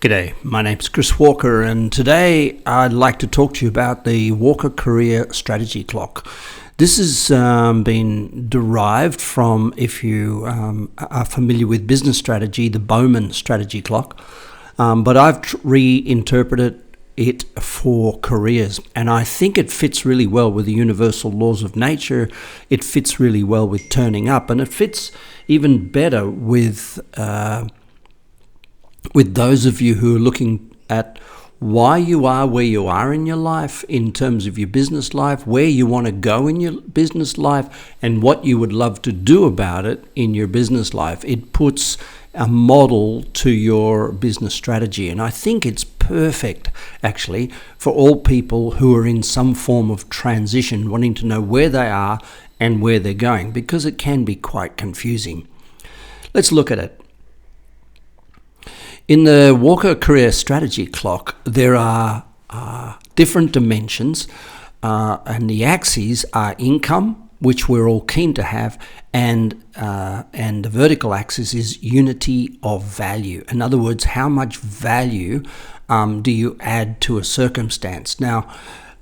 G'day, my name's Chris Walker, and today I'd like to talk to you about the Walker Career Strategy Clock. This has been derived from, if you are familiar with business strategy, the Bowman Strategy Clock, but I've reinterpreted it for careers, and I think it fits really well with the universal laws of nature. It fits really well with turning up, and it fits even better with those of you who are looking at why you are where you are in your life, in terms of your business life, where you want to go in your business life, and what you would love to do about it in your business life. It puts a model to your business strategy, and I think it's perfect, actually, for all people who are in some form of transition, wanting to know where they are and where they're going, because it can be quite confusing. Let's look at it. In the Walker Career Strategy Clock, there are different dimensions, and the axes are income, which we're all keen to have, and the vertical axis is unity of value. In other words, how much value do you add to a circumstance? Now,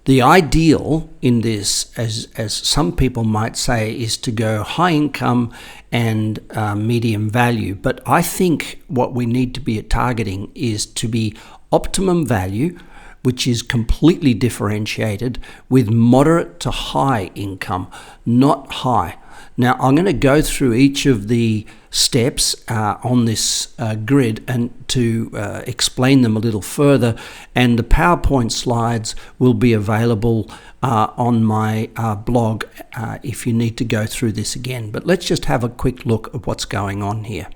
the ideal in this, as some people might say, is to go high income and medium value. But I think what we need to be targeting is to be optimum value, which is completely differentiated, with moderate to high income, not high. Now, I'm going to go through each of the steps on this grid and to explain them a little further, and the PowerPoint slides will be available on my blog if you need to go through this again. But let's just have a quick look at what's going on here.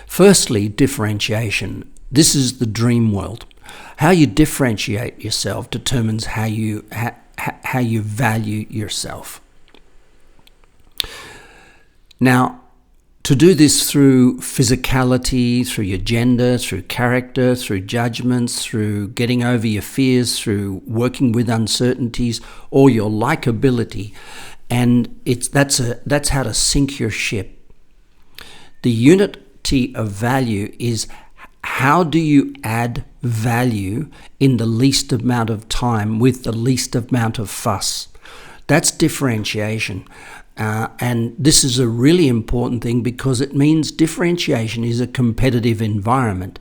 Firstly, differentiation. This is the dream world. How you differentiate yourself determines how you value yourself. Now, to do this through physicality, through your gender, through character, through judgments, through getting over your fears, through working with uncertainties, or your likability, and that's how to sink your ship. The unity of value is how do you add value in the least amount of time with the least amount of fuss. That's differentiation. And this is a really important thing because it means differentiation is a competitive environment.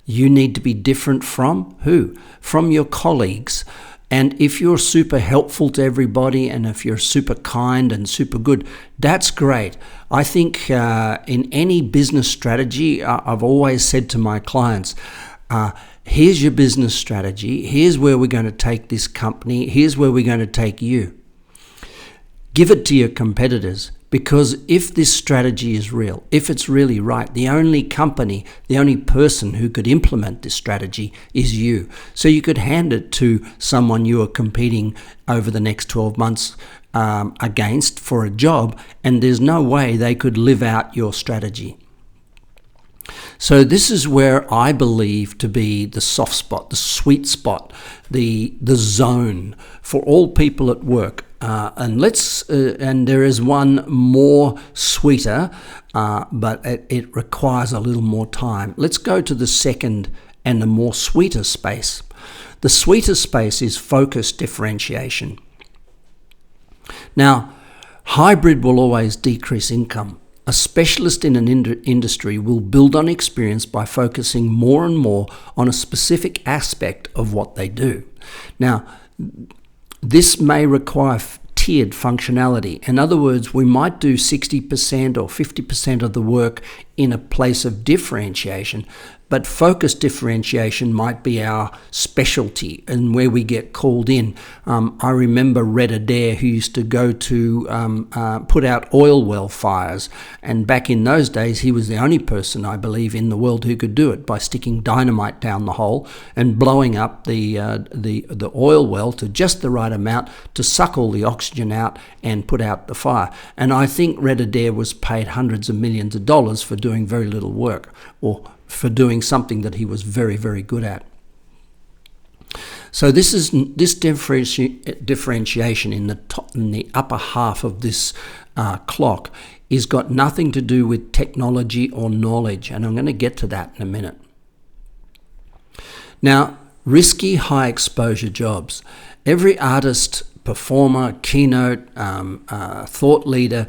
You need to be different from who? From your colleagues. And if you're super helpful to everybody, and if you're super kind and super good, that's great. I think in any business strategy, I've always said to my clients, here's your business strategy. Here's where we're going to take this company. Here's where we're going to take you. Give it to your competitors, because if this strategy is real, if it's really right, the only company, the only person who could implement this strategy is you. So you could hand it to someone you are competing over the next 12 months against for a job, and there's no way they could live out your strategy. So this is where I believe to be the soft spot, the sweet spot, the zone for all people at work. And there is one more sweeter, but it requires a little more time. Let's go to the second and the more sweeter space. The sweeter space is focus differentiation. Now, hybrid will always decrease income. A specialist in an industry will build on experience by focusing more and more on a specific aspect of what they do. Now, this may require tiered functionality. In other words, we might do 60% or 50% of the work in a place of differentiation, but focus differentiation might be our specialty and where we get called in. I remember Red Adair, who used to go to put out oil well fires, and back in those days he was the only person, I believe, in the world who could do it by sticking dynamite down the hole and blowing up the oil well to just the right amount to suck all the oxygen out and put out the fire. And I think Red Adair was paid hundreds of millions of dollars for doing very little work, or for doing something that he was very, very good at. So this differentiation in the upper half of this clock is got nothing to do with technology or knowledge, and I'm going to get to that in a minute. Now, risky, high-exposure jobs. Every artist, performer, keynote, thought leader,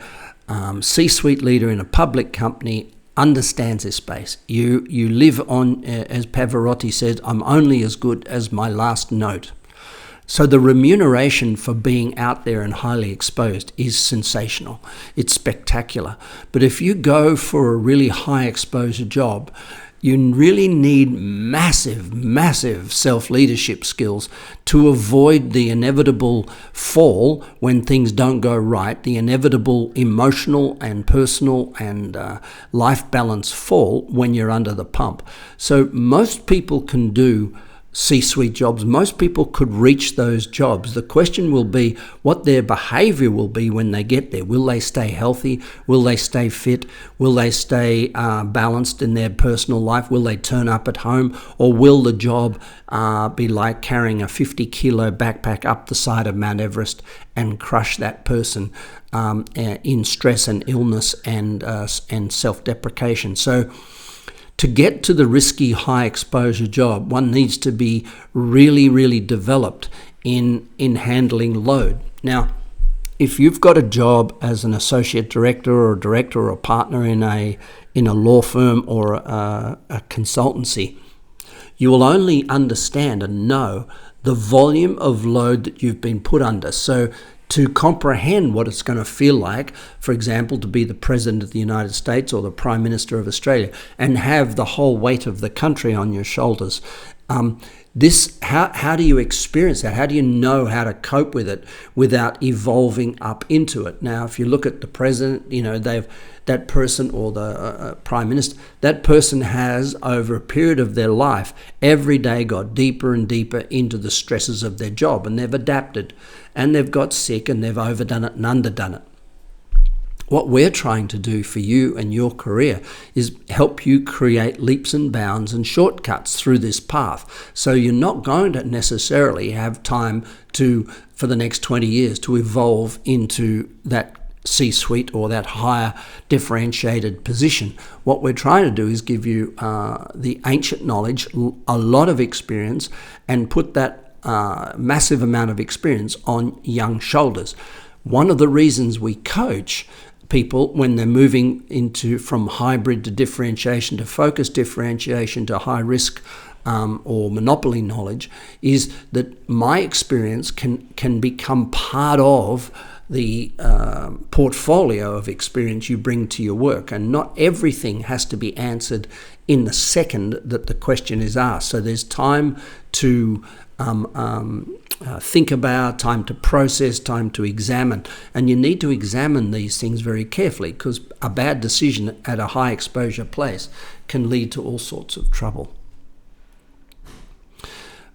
C-suite leader in a public company understands this space. You live on, as Pavarotti says, I'm only as good as my last note. So the remuneration for being out there and highly exposed is sensational. It's spectacular. But if you go for a really high exposure job, you really need massive self-leadership skills to avoid the inevitable fall when things don't go right, the inevitable emotional and personal and life balance fall when you're under the pump. So most people can do C-suite jobs. Most people could reach those jobs. The question will be what their behavior will be when they get there. Will they stay healthy? Will they stay fit? Will they stay balanced in their personal life? Will they turn up at home? Or will the job be like carrying a 50-kilo backpack up the side of Mount Everest and crush that person in stress and illness and self-deprecation? So to get to the risky, high-exposure job, one needs to be really developed in handling load. Now, if you've got a job as an associate director or a director or a partner in a law firm or a consultancy, you will only understand and know the volume of load that you've been put under. So to comprehend what it's going to feel like, for example, to be the President of the United States or the Prime Minister of Australia and have the whole weight of the country on your shoulders. How do you experience that? How do you know how to cope with it without evolving up into it? Now, if you look at the President, that person or the Prime Minister, that person has, over a period of their life, every day got deeper and deeper into the stresses of their job, and they've adapted, and they've got sick, and they've overdone it and underdone it. What we're trying to do for you and your career is help you create leaps and bounds and shortcuts through this path. So you're not going to necessarily have time for the next 20 years to evolve into that C-suite or that higher differentiated position. What we're trying to do is give you the ancient knowledge, a lot of experience, and put that massive amount of experience on young shoulders. One of the reasons we coach people when they're moving from hybrid to differentiation to focused differentiation to high risk or monopoly knowledge is that my experience can become part of the portfolio of experience you bring to your work, and not everything has to be answered in the second that the question is asked. So there's time to think about, time to process, time to examine, and you need to examine these things very carefully, because a bad decision at a high exposure place can lead to all sorts of trouble.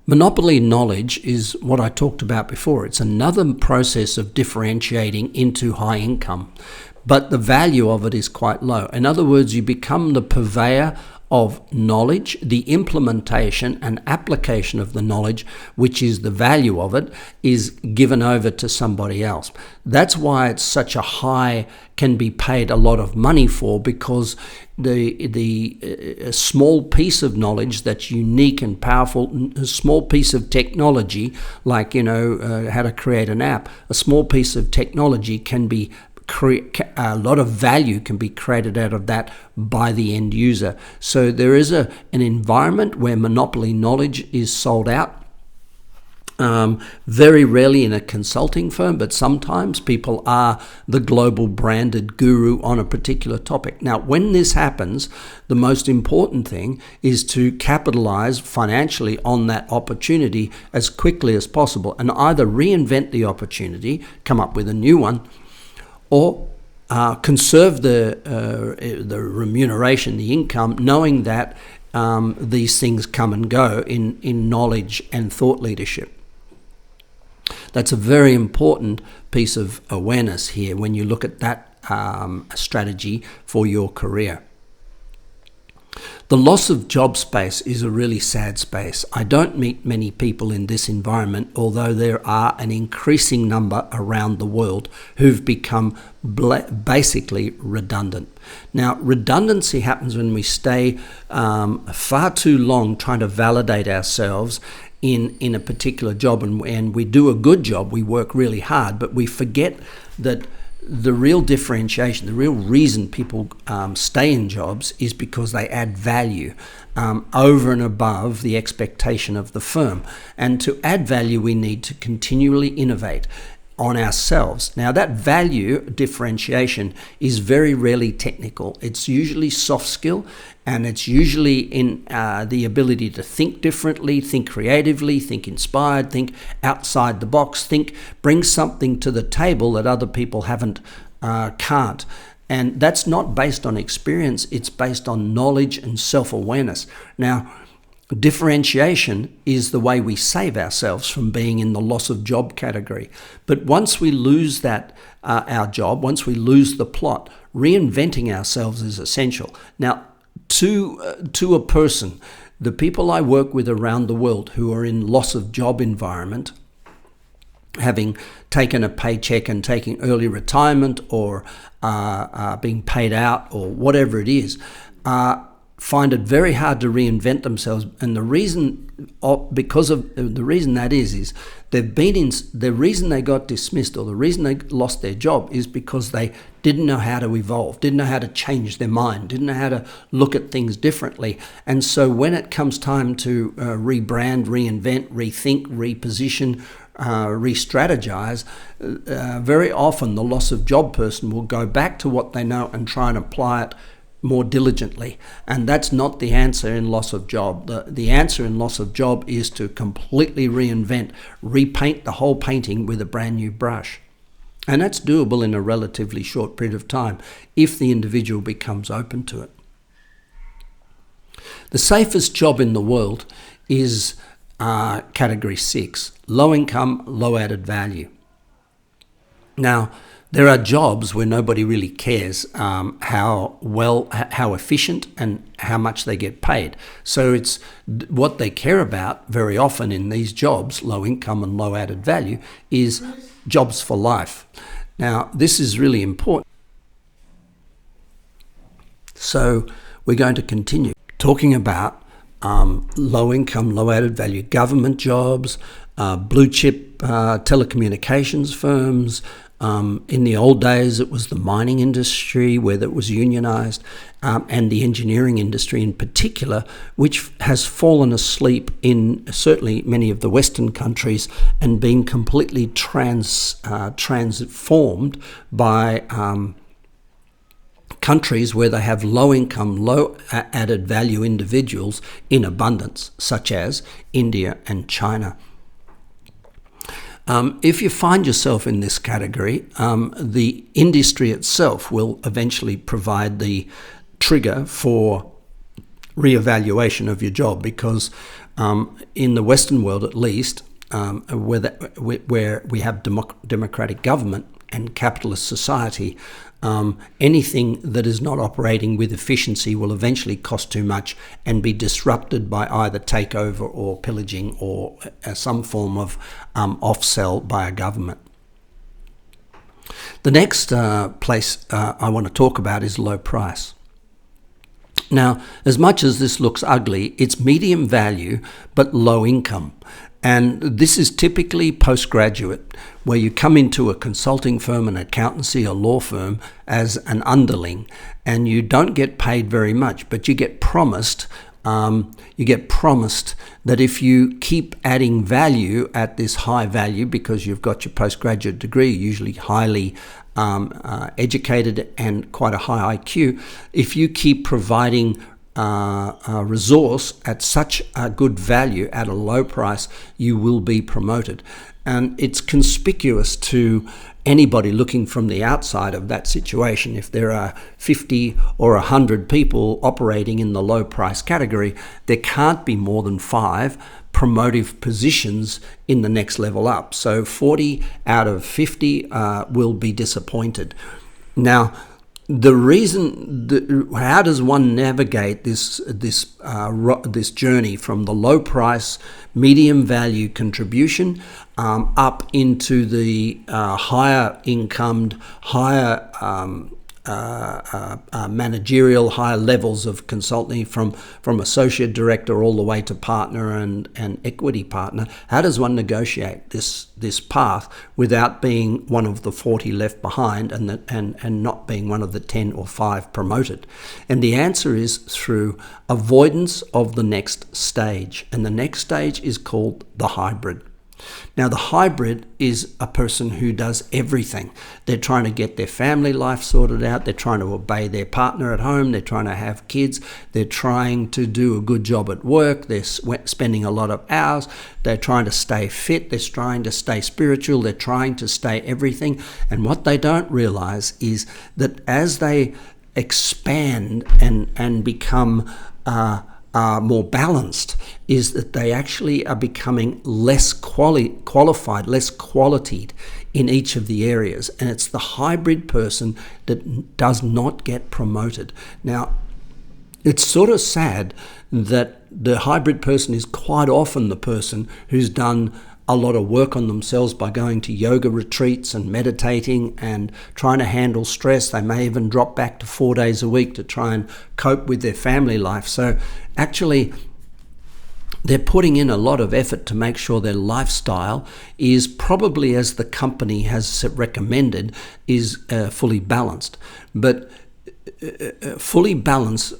Monopoly knowledge is what I talked about before. It's another process of differentiating into high income, but the value of it is quite low. In other words, you become the purveyor of knowledge, the implementation and application of the knowledge, which is the value of it, is given over to somebody else. That's why it's such a high, can be paid a lot of money for, because the small piece of knowledge that's unique and powerful, a small piece of technology, like how to create an app, a small piece of technology can be a lot of value can be created out of that by the end user. So there is an environment where monopoly knowledge is sold out. Very rarely in a consulting firm, but sometimes people are the global branded guru on a particular topic. Now, when this happens, the most important thing is to capitalize financially on that opportunity as quickly as possible, and either reinvent the opportunity, come up with a new one, or conserve the remuneration, the income, knowing that these things come and go in knowledge and thought leadership. That's a very important piece of awareness here when you look at that strategy for your career. The The loss of job space is a really sad space. I don't meet many people in this environment, although there are an increasing number around the world who've become basically redundant. Now, redundancy happens when we stay far too long trying to validate ourselves in a particular job, and we do a good job, we work really hard, but we forget that the real differentiation, the real reason people stay in jobs is because they add value over and above the expectation of the firm. And to add value, we need to continually innovate on ourselves. Now, that value differentiation is very rarely technical. It's usually soft skill, and it's usually in the ability to think differently, think creatively, think inspired, think outside the box, bring something to the table that other people can't. And that's not based on experience, it's based on knowledge and self-awareness. Now, differentiation is the way we save ourselves from being in the loss of job category. But once we lose that, our job, once we lose the plot, reinventing ourselves is essential. Now, to a person, the people I work with around the world who are in loss of job environment, having taken a paycheck and taking early retirement or being paid out or whatever it is, find it very hard to reinvent themselves. And the reason that is the reason they got dismissed or the reason they lost their job is because they didn't know how to evolve, didn't know how to change their mind, didn't know how to look at things differently. And so when it comes time to rebrand, reinvent, rethink, reposition, re-strategize, very often the loss of job person will go back to what they know and try and apply it more diligently. And that's not the answer in loss of job. The answer in loss of job is to completely reinvent, repaint the whole painting with a brand new brush. And that's doable in a relatively short period of time if the individual becomes open to it. The safest job in the world is category 6, low income, low added value. Now, there are jobs where nobody really cares how efficient and how much they get paid. So it's what they care about very often in these jobs, low income and low added value, is jobs for life. Now, this is really important. So we're going to continue talking about low income, low added value, government jobs, blue chip telecommunications firms. In the old days, it was the mining industry where that was unionized, and the engineering industry in particular, which has fallen asleep in certainly many of the Western countries and been completely transformed by countries where they have low income, low added value individuals in abundance, such as India and China. If you find yourself in this category, the industry itself will eventually provide the trigger for reevaluation of your job, because in the Western world at least, where we have democratic government and capitalist society, anything that is not operating with efficiency will eventually cost too much and be disrupted by either takeover or pillaging or some form of off-sell by a government. The next place I want to talk about is low price. Now, as much as this looks ugly, it's medium value but low income. And this is typically postgraduate, where you come into a consulting firm, an accountancy, a law firm as an underling, and you don't get paid very much, but you get promised that if you keep adding value at this high value, because you've got your postgraduate degree, usually highly educated and quite a high IQ, if you keep providing a resource at such a good value at a low price, you will be promoted. And it's conspicuous to anybody looking from the outside of that situation. If there are 50 or 100 people operating in the low price category, there can't be more than 5 promotive positions in the next level up. So 40 out of 50 will be disappointed. Now, the reason, how does one navigate this journey from the low price, medium value contribution up into the higher incomed, higher managerial, higher levels of consulting, from associate director all the way to partner and equity partner? How does one negotiate this path without being one of the 40 left behind and not being one of the 10 or 5 promoted? And the answer is through avoidance of the next stage. And the next stage is called the hybrid. Now, the hybrid is a person who does everything. They're trying to get their family life sorted out. They're trying to obey their partner at home. They're trying to have kids. They're trying to do a good job at work. They're spending a lot of hours. They're trying to stay fit. They're trying to stay spiritual. They're trying to stay everything. And what they don't realize is that as they expand and become more balanced, is that they actually are becoming less qualified, less qualitied in each of the areas. And it's the hybrid person that does not get promoted. Now, it's sort of sad that the hybrid person is quite often the person who's done a lot of work on themselves by going to yoga retreats and meditating and trying to handle stress. They may even drop back to 4 days a week to try and cope with their family life. So actually, they're putting in a lot of effort to make sure their lifestyle is probably, as the company has recommended, is fully balanced. But fully balanced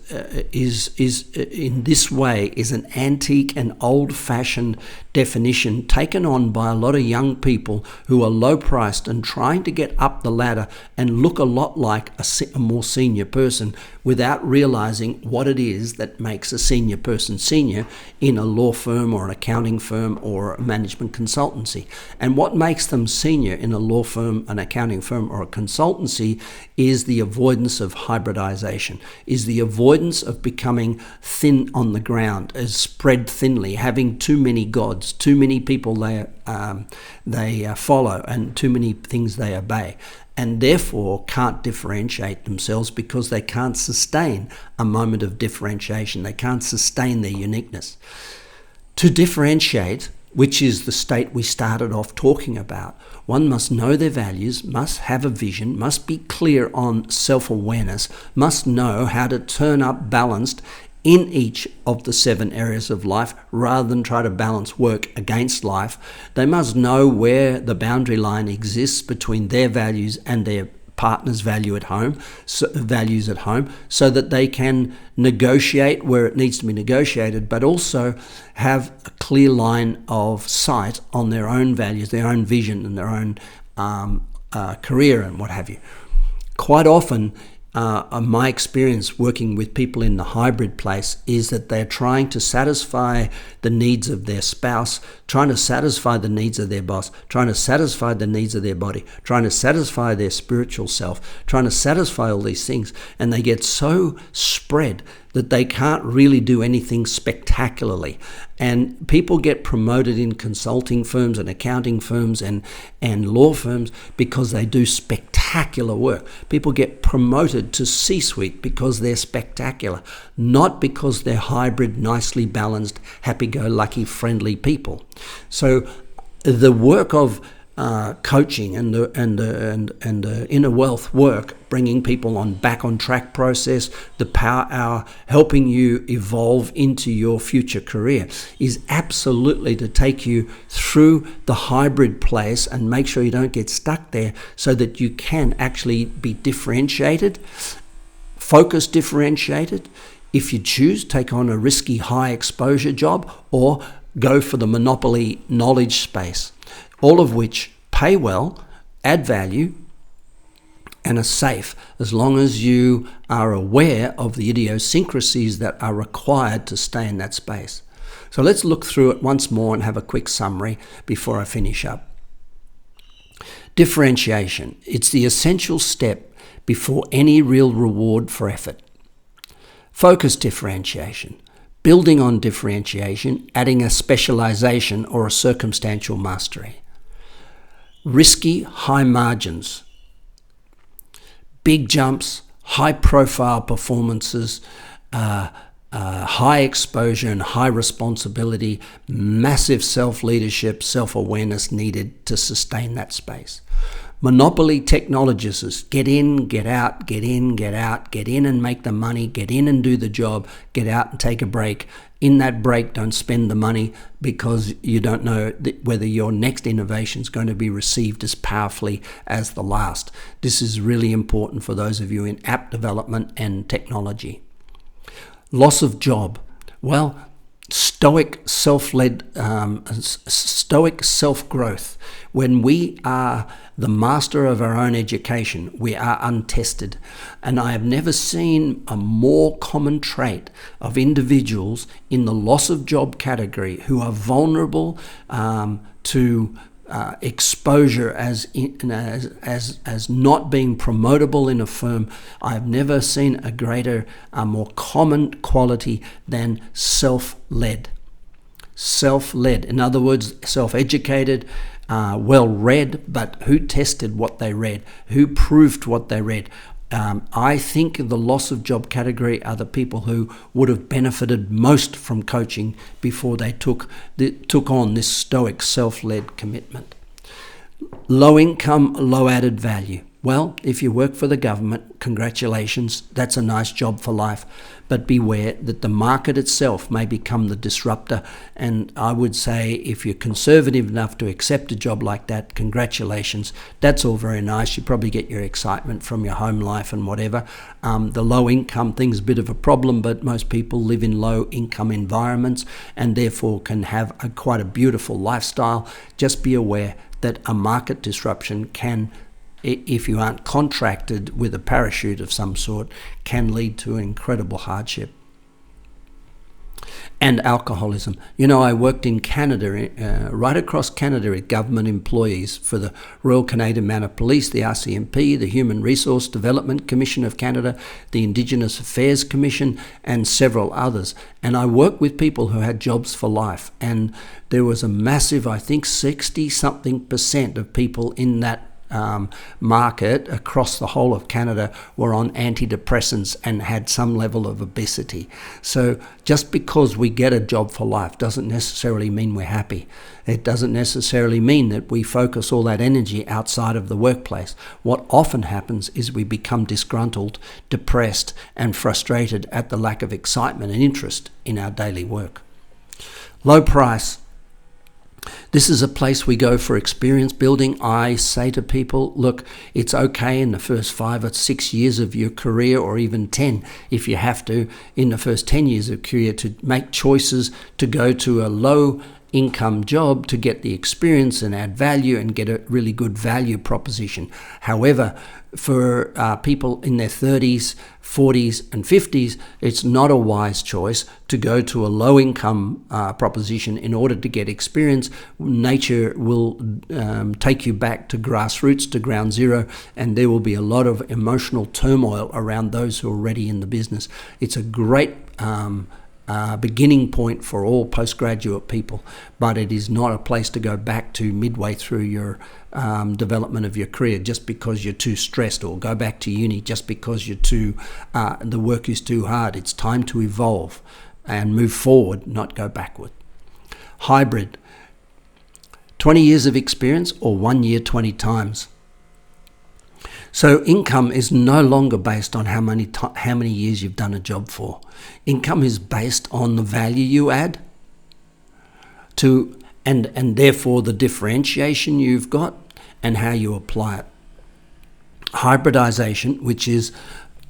is in this way is an antique and old-fashioned definition taken on by a lot of young people who are low-priced and trying to get up the ladder and look a lot like a more senior person without realizing what it is that makes a senior person senior in a law firm or an accounting firm or a management consultancy. And what makes them senior in a law firm, an accounting firm, or a consultancy is the avoidance of hybridization, is the avoidance of becoming thin on the ground, as spread thinly, having too many gods, too many people they follow, and too many things they obey, and therefore can't differentiate themselves because they can't sustain a moment of differentiation. They can't sustain their uniqueness. To differentiate, which is the state we started off talking about, one must know their values, must have a vision, must be clear on self-awareness, must know how to turn up balanced in each of the 7 areas of life rather than try to balance work against life. They must know where the boundary line exists between their values and their partner's values at home, so that they can negotiate where it needs to be negotiated, but also have a clear line of sight on their own values, their own vision, and their own career and what have you. Quite often, my experience working with people in the hybrid place is that they're trying to satisfy the needs of their spouse, trying to satisfy the needs of their boss, trying to satisfy the needs of their body, trying to satisfy their spiritual self, trying to satisfy all these things. And they get so spread that they can't really do anything spectacularly. And people get promoted in consulting firms and accounting firms and law firms because they do spectacular work. People get promoted to C-suite because they're spectacular, not because they're hybrid, nicely balanced, happy-go-lucky, friendly people. So the work of coaching and the inner wealth work, bringing people back on track process, the power hour, helping you evolve into your future career, is absolutely to take you through the hybrid place and make sure you don't get stuck there, so that you can actually be differentiated, focus differentiated. If you choose, take on a risky high exposure job or go for the monopoly knowledge space, all of which pay well, add value, and are safe as long as you are aware of the idiosyncrasies that are required to stay in that space. So let's look through it once more and have a quick summary before I finish up. Differentiation. It's the essential step before any real reward for effort. Focus differentiation. Building on differentiation, adding a specialization or a circumstantial mastery. Risky high margins. Big jumps, high-profile performances, high exposure and high responsibility, massive self-leadership, self-awareness needed to sustain that space. Monopoly technologists, get in, get out, get in, get out, get in and make the money, get in and do the job, get out and take a break. In that break, don't spend the money because you don't know whether your next innovation is going to be received as powerfully as the last. This is really important for those of you in app development and technology. Loss of job. Well, stoic self-growth. When we are the master of our own education, we are untested. And I have never seen a more common trait of individuals in the loss of job category who are vulnerable to exposure as not being promotable in a firm. I've never seen a more common quality than self-led. Self-led, in other words, self-educated, well-read, but who tested what they read? Who proved what they read? I think the loss of job category are the people who would have benefited most from coaching before they took on this stoic self-led commitment. Low income, low added value. Well, if you work for the government, congratulations, that's a nice job for life. But beware that the market itself may become the disruptor. And I would say if you're conservative enough to accept a job like that, congratulations. That's all very nice. You probably get your excitement from your home life and whatever. The low income thing's a bit of a problem, but most people live in low income environments and therefore can have quite a beautiful lifestyle. Just be aware that a market disruption can, if you aren't contracted with a parachute of some sort, can lead to incredible hardship. And alcoholism. You know, I worked in Canada, right across Canada with government employees for the Royal Canadian Mounted Police, the RCMP, the Human Resource Development Commission of Canada, the Indigenous Affairs Commission, and several others. And I worked with people who had jobs for life. And there was a massive, I think 60-something% of people in that market across the whole of Canada were on antidepressants and had some level of obesity. So just because we get a job for life doesn't necessarily mean we're happy. It doesn't necessarily mean that we focus all that energy outside of the workplace. What often happens is we become disgruntled, depressed, and frustrated at the lack of excitement and interest in our daily work. Low price. This is a place we go for experience building. I say to people, look, it's okay in the first 5 or 6 years of your career, or even 10 if you have to, in the first 10 years of career, to make choices to go to a low income job to get the experience and add value and get a really good value proposition. However, for people in their 30s, 40s and 50s, it's not a wise choice to go to a low income proposition in order to get experience. Nature will take you back to grassroots, to ground zero, and there will be a lot of emotional turmoil around those who are already in the business. It's a great beginning point for all postgraduate people, but it is not a place to go back to midway through your development of your career just because you're too stressed, or go back to uni just because the work is too hard. It's time to evolve and move forward, not go backward. Hybrid. 20 years of experience or 1 year 20 times. So income is no longer based on how many years you've done a job for. Income is based on the value you add to, and therefore the differentiation you've got and how you apply it. Hybridization, which is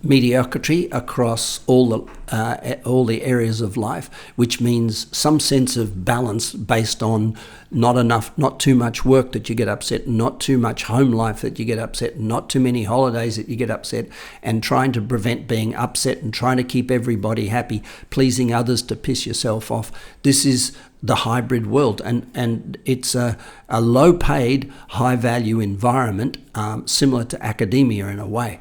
mediocrity across all the areas of life, which means some sense of balance based on not too much work that you get upset, not too much home life that you get upset, not too many holidays that you get upset, and trying to prevent being upset and trying to keep everybody happy, pleasing others to piss yourself off. This is the hybrid world, and it's a low-paid, high-value environment, similar to academia in a way.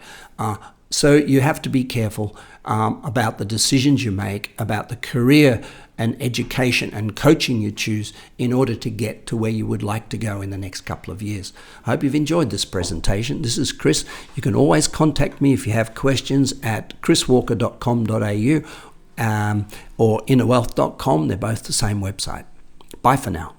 So you have to be careful about the decisions you make, about the career and education and coaching you choose in order to get to where you would like to go in the next couple of years. I hope you've enjoyed this presentation. This is Chris. You can always contact me if you have questions at chriswalker.com.au or innerwealth.com. They're both the same website. Bye for now.